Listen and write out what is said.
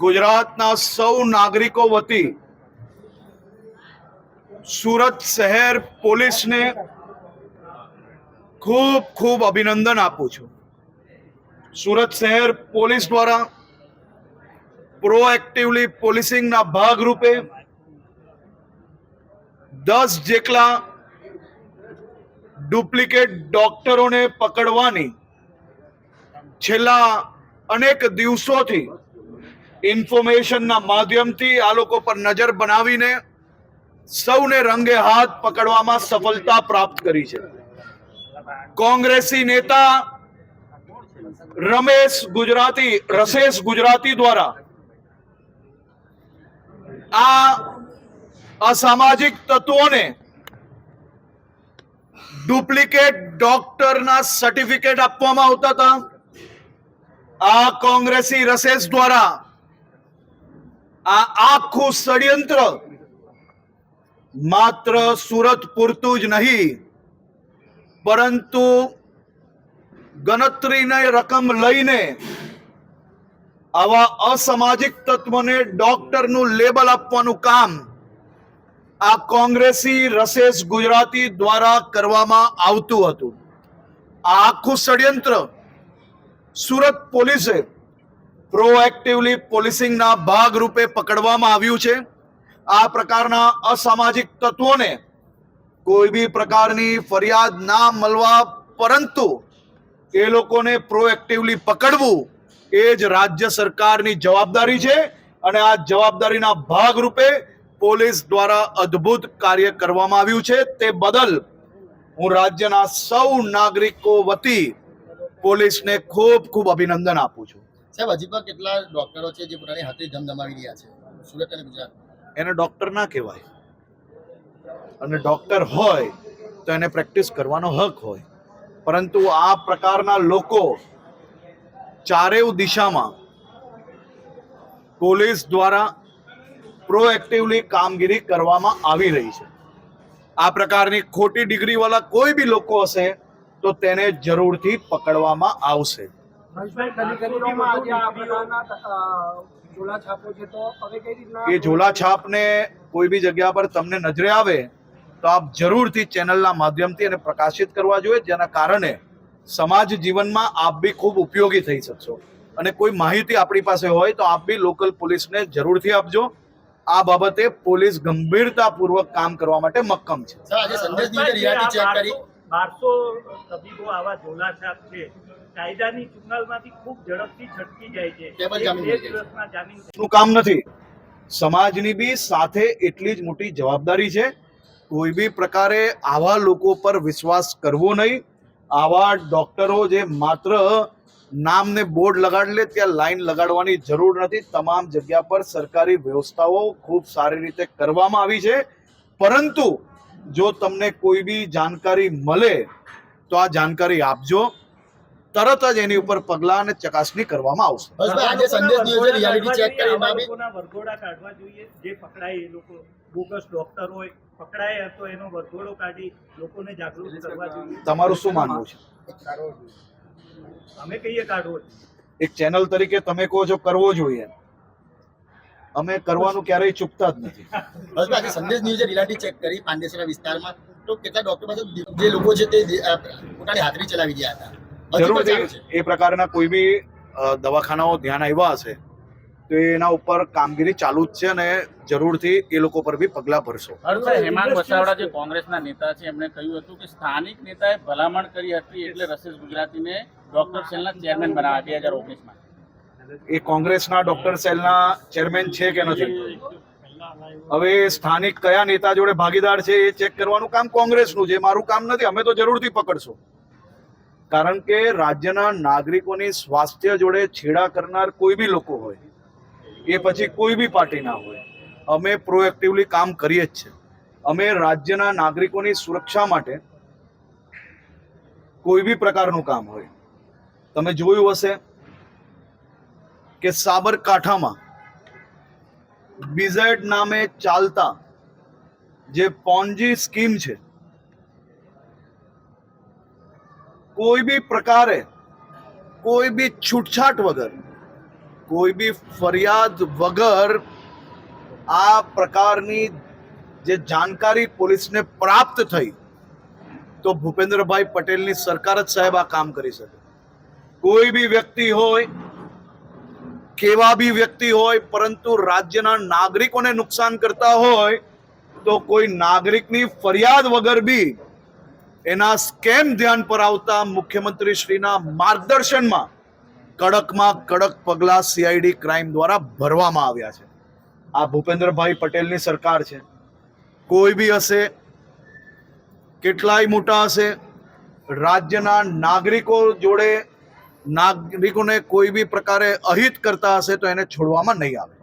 ગુજરાતના સૌ નાગરિકો વતી સુરત શહેર પોલીસને ખૂબ ખૂબ અભિનંદન આપું છું. સુરત શહેર પોલીસ દ્વારા પ્રોએક્ટિવલી પોલીસિંગના ભાગરૂપે 10 જેટલા ડુપ્લિકેટ ડોક્ટરોને પકડવાની છેલ્લા અનેક દિવસોથી ઇન્ફોર્મેશનના માધ્યમથી આ લોકો પર નજર બનાવીને સૌને રંગે હાથ પકડવામાં સફળતા પ્રાપ્ત કરી છે. કોંગ્રેસી નેતા રસેશ ગુજરાતી દ્વારા આ અસામાજિક તત્વોને ડુપ્લિકેટ ડોક્ટરના સર્ટિફિકેટ આપવામાં આવતા હતા. આ કોંગ્રેસી રસેશ દ્વારા આ આખું ષડયંત્ર માત્ર સુરત પૂરતું જ નહીં, પરંતુ ગણતરીની રકમ લઈને આવા અસામાજિક તત્વોને ડોક્ટરનું લેબલ આપવાનું કામ આ કોંગ્રેસી રસેશ ગુજરાતી દ્વારા કરવામાં આવતું હતું. આ આખું ષડયંત્ર સુરત પોલીસે પ્રોએક્ટિવલી પોલીસિંગના ભાગરૂપે પકડવામાં આવ્યું છે. આ પ્રકારના અસામાજિક તત્વોને કોઈ બી પ્રકારની ફરિયાદ ના મળવા, પરંતુ એ લોકોને પ્રોએક્ટિવલી પકડવું એ જ રાજ્ય સરકારની જવાબદારી છે. અને આ જવાબદારીના ભાગરૂપે પોલીસ દ્વારા અદ્ભુત કાર્ય કરવામાં આવ્યું છે. તે બદલ હું રાજ્યના સૌ નાગરિકો વતી પોલીસને ખૂબ ખૂબ અભિનંદન આપું છું. સાહેબ, હજી પણ કેટલા ડોક્ટરો છે જે પોતાની હાથે ધમધમાવી રહ્યા છે સુરત અને ગુજરાત? એને ડોક્ટર ના કહેવાય, અને ડોક્ટર હોય તો એને પ્રેક્ટિસ કરવાનો હક હોય. પરંતુ આ પ્રકારના લોકો ચારેય દિશામાં પોલીસ દ્વારા પ્રોએક્ટિવલી કામગીરી કરવામાં આવી રહી છે. આ પ્રકારની ખોટી ડિગ્રી વાળા કોઈ બી લોકો હશે તો તેને જરૂરથી પકડવામાં આવશે. એ ઝોલા છાપને કોઈ બી જગ્યા પર તમને નજરે આવે તો આપ જરૂરથી ચેનલના માધ્યમથી એને પ્રકાશિત કરવા જોઈએ, જેના કારણે સમાજ જીવનમાં આપ બી ખૂબ ઉપયોગી થઈ શકશો. અને કોઈ માહિતી આપણી પાસે હોય તો આપ બી લોકલ પોલીસને જરૂરથી આપજો. આ બાબતે પોલીસ ગંભીરતાપૂર્વક કામ કરવા માટે મક્કમ છે. આજે સંદેશ દિવસે રિયાલિટી ચેક કરી 1200 તબીબો આવા ઝોલા છાપ છે, કાયદાની ચુંગાલમાંથી ખૂબ ઝડપથી છટકી જાય છે. શું કામ નથી, સમાજની બી સાથે એટલી જ મોટી જવાબદારી છે. કોઈ બી પ્રકારે આવા લોકો પર વિશ્વાસ કરવો નહીં. આવા ડોક્ટરો જે માત્ર નામને બોર્ડ લગાડી લે ત્યાં લાઈન લગાડવાની જરૂર નથી. તમામ જગ્યા પર સરકારી વ્યવસ્થાઓ ખૂબ સારી રીતે કરવામાં આવી છે. પરંતુ જો તમને કોઈ બી જાણકારી મળે તો આ જાણકારી આપજો. તરત જ એની ઉપર પગલાં અને ચકાસણી કરવામાં આવશે. આજે સંદેશ દિવસે રિયાલિટી ચેક કરી વરઘોડા કાઢવા જોઈએ. જે પકડાય એ લોકો બોગસ ડોક્ટર હોય, પકડાય તો એનો વરઘોડો કાઢી લોકોને જાગૃત કરવા જોઈએ. તમારું શું માનવું છે? અમે કહીએ કાઢવો. એક ચેનલ તરીકે તમે કહો છો કરવો જોઈએ, અમે કરવાનું ક્યારેય ચૂકતા જ નથી. આજે સંદેશ ન્યૂઝે રિયાલિટી ચેક કરી પાંડેસરા વિસ્તારમાં, તો કેટલા ડોક્ટર પાસે જે લોકો છે તે પોતાની હાજરી ચલાવી રહ્યા હતા. જરૂરથી એ પ્રકારના કોઈ બી દવાખાનાઓ ધ્યાન આવ્યા હશે તો એના ઉપર કામગીરી ચાલુ જ છે, અને જરૂરથી એ લોકો પર બી પગલાં ભરશો. હેમાંગ વસાવડા જે કોંગ્રેસના નેતા છે એમણે કહ્યું હતું કે સ્થાનિક નેતાએ ભલામણ કરી હતી એટલે રસેશ ગુજરાતીને ડોક્ટર સેલના ચેરમેન બનાવ્યા 2019માં. એ કોંગ્રેસના ડોક્ટર સેલના ચેરમેન છે કે નથી, હવે સ્થાનિક કયા નેતા જોડે ભાગીદાર છે એ ચેક કરવાનું કામ કોંગ્રેસનું છે. મારું કામ નથી. અમે તો જરૂરથી પકડશું, કારણ કે રાજ્યના નાગરિકોની સ્વાસ્થ્ય જોડે છેડા કરનાર કોઈ બી લોકો હોય, એ પછી કોઈ બી પાર્ટીના હોય, અમે પ્રોએક્ટિવલી કામ કરીએ જ છે. અમે રાજ્યના નાગરિકોની સુરક્ષા માટે કોઈ બી પ્રકારનું કામ હોય, તમે જોયું હશે કે સાબરકાંઠામાં બીઝેડ નામે ચાલતા જે પોન્જી સ્કીમ છે, કોઈ બી પ્રકારે કોઈ બી છૂટછાટ વગર કોઈ બી ફરિયાદ વગર આ પ્રકારની જે જાણકારી પોલીસને પ્રાપ્ત થઈ તો ભૂપેન્દ્રભાઈ પટેલની સરકાર જ સાહેબ આ કામ કરી શકે. કોઈ બી વ્યક્તિ હોય, કેવા બી વ્યક્તિ હોય, પરંતુ રાજ્યના નાગરિકોને નુકસાન કરતા હોય તો કોઈ નાગરિકની ફરિયાદ વગર બી એના સ્કેમ ધ્યાન પર આવતા મુખ્યમંત્રી શ્રીના માર્ગદર્શનમાં કડકમાં કડક પગલાં સીઆઈડી ક્રાઇમ દ્વારા ભરવામાં આવ્યા છે. આ ભૂપેન્દ્રભાઈ પટેલની સરકાર છે. કોઈ બી હશે, કેટલાય મોટા હશે, રાજ્યના નાગરિકો જોડે નાગરિકોને કોઈ બી પ્રકારે અહિત કરતા હશે તો એને છોડવામાં નહીં આવે.